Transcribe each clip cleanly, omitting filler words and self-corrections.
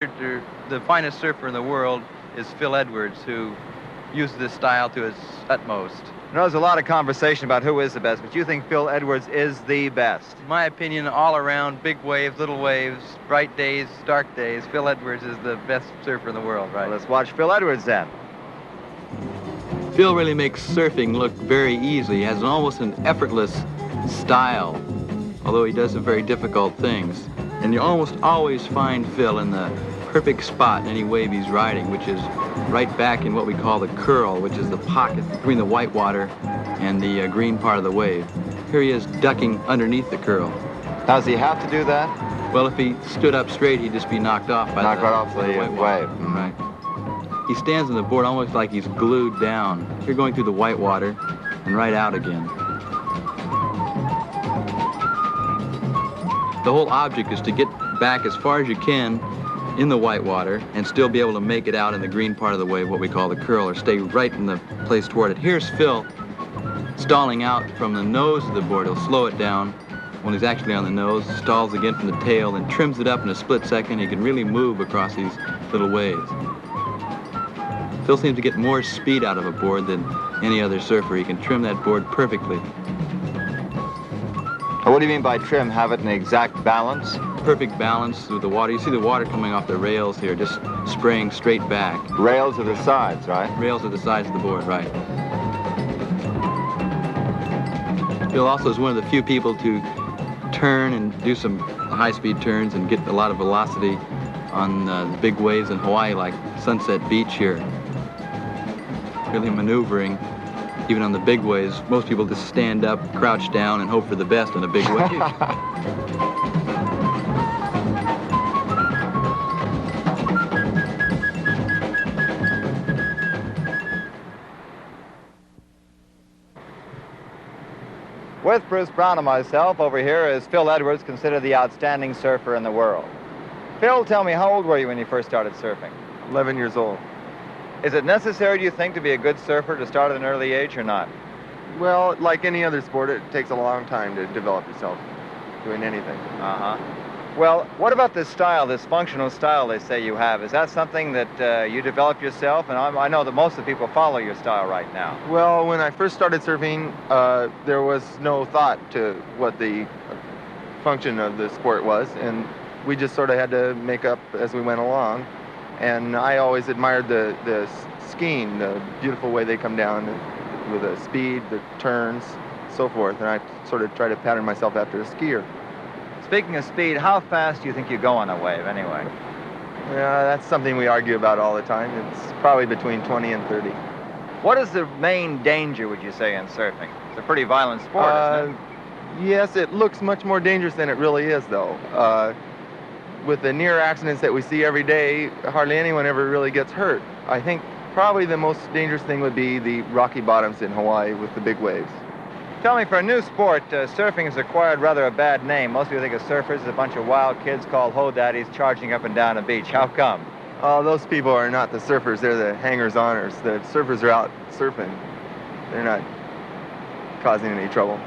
The finest surfer in the world is Phil Edwards, who uses this style to its utmost. I know there's a lot of conversation about who is the best, but you think Phil Edwards is the best? In my opinion, all around, big waves, little waves, bright days, dark days, Phil Edwards is the best surfer in the world, right? Well, let's watch Phil Edwards then. Phil really makes surfing look very easy. He has almost an effortless style, although he does some very difficult things. And you almost always find Phil in the perfect spot in any wave he's riding, which is right back in what we call the curl, which is the pocket between the white water and the green part of the wave. Here he is ducking underneath the curl. Does he have to do that? Well, if he stood up straight, he'd just be knocked off by knocked right off the white water. Wave. Mm-hmm. Right. He stands on the board almost like he's glued down. You're going through the white water and right out again. The whole object is to get back as far as you can in the white water and still be able to make it out in the green part of the wave, what we call the curl, or stay right in the place toward it. Here's Phil stalling out from the nose of the board. He'll slow it down when he's actually on the nose, stalls again from the tail, and trims it up in a split second. He can really move across these little waves. Phil seems to get more speed out of a board than any other surfer. He can trim that board perfectly. What do you mean by trim? Have it in the exact balance? Perfect balance with the water. You see the water coming off the rails here, just spraying straight back. Rails are the sides, right? Rails are the sides of the board, right. Phil also is one of the few people to turn and do some high-speed turns and get a lot of velocity on the big waves in Hawaii, like Sunset Beach here. Really maneuvering. Even on the big waves, most people just stand up, crouch down, and hope for the best in a big wave. With Bruce Brown and myself, over here is Phil Edwards, considered the outstanding surfer in the world. Phil, tell me, how old were you when you first started surfing? 11 years old. Is it necessary, do you think, to be a good surfer to start at an early age or not? Well, like any other sport, it takes a long time to develop yourself doing anything. Uh-huh. Well, what about this style, this functional style they say you have? Is that something that you developed yourself? And I know that most of the people follow your style right now. Well, when I first started surfing, there was no thought to what the function of the sport was, and we just sort of had to make up as we went along. And I always admired the skiing, the beautiful way they come down with the speed, the turns, so forth. And I sort of try to pattern myself after a skier. Speaking of speed, how fast do you think you go on a wave anyway? Yeah, that's something we argue about all the time. It's probably between 20 and 30. What is the main danger, would you say, in surfing? It's a pretty violent sport, isn't it? Yes, it looks much more dangerous than it really is, though. With the near accidents that we see every day, hardly anyone ever really gets hurt. I think probably the most dangerous thing would be the rocky bottoms in Hawaii with the big waves. Tell me, for a new sport, surfing has acquired rather a bad name. Most people think of surfers as a bunch of wild kids called ho-daddies charging up and down a beach. How come? Oh, those people are not the surfers. They're the hangers-oners. The surfers are out surfing. They're not causing any trouble.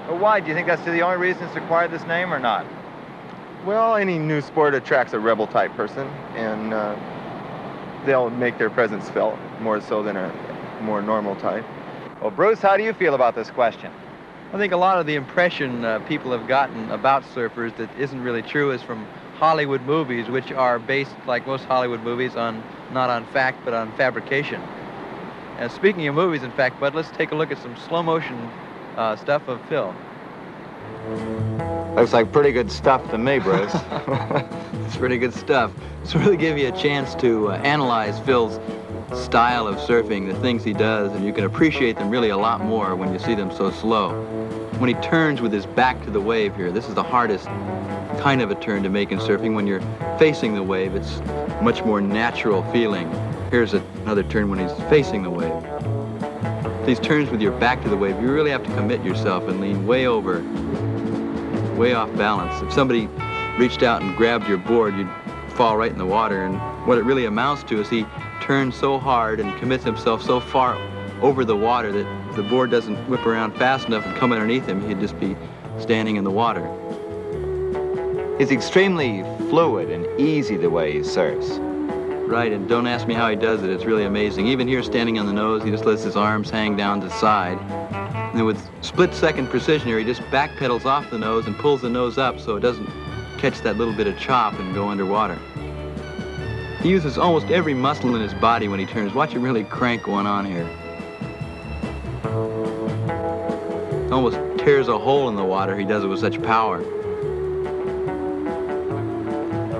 Well, why? Do you think that's the only reason it's acquired this name or not? Well, any new sport attracts a rebel-type person, and they'll make their presence felt more so than a more normal type. Well, Bruce, how do you feel about this question? I think a lot of the impression people have gotten about surfers that isn't really true is from Hollywood movies, which are based, like most Hollywood movies, on not on fact, but on fabrication. And speaking of movies, in fact, Bud, let's take a look at some slow-motion stuff of Phil. Looks like pretty good stuff to me, Bruce. It's pretty good stuff. It's really give you a chance to analyze Phil's style of surfing, the things he does, and you can appreciate them really a lot more when you see them so slow. When he turns with his back to the wave here, this is the hardest kind of a turn to make in surfing. When you're facing the wave, it's much more natural feeling. Here's another turn when he's facing the wave. These turns with your back to the wave, you really have to commit yourself and lean way over, way off balance. If somebody reached out and grabbed your board, you'd fall right in the water. And what it really amounts to is he turns so hard and commits himself so far over the water that the board doesn't whip around fast enough and come underneath him. He'd just be standing in the water. He's extremely fluid and easy the way he surfs. Right, and don't ask me how he does it. It's really amazing. Even here, standing on the nose, he just lets his arms hang down to the side. And then with split-second precision here, he just backpedals off the nose and pulls the nose up so it doesn't catch that little bit of chop and go underwater. He uses almost every muscle in his body when he turns. Watch him really crank going on here. Almost tears a hole in the water. He does it with such power.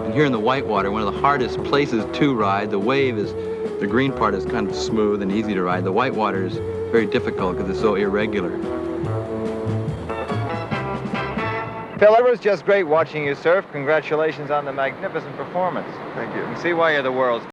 And here in the whitewater, one of the hardest places to ride, the wave is, the green part is kind of smooth and easy to ride. The whitewater is very difficult because it's so irregular. Phil, it was just great watching you surf. Congratulations on the magnificent performance. Thank you. You can see why you're the world's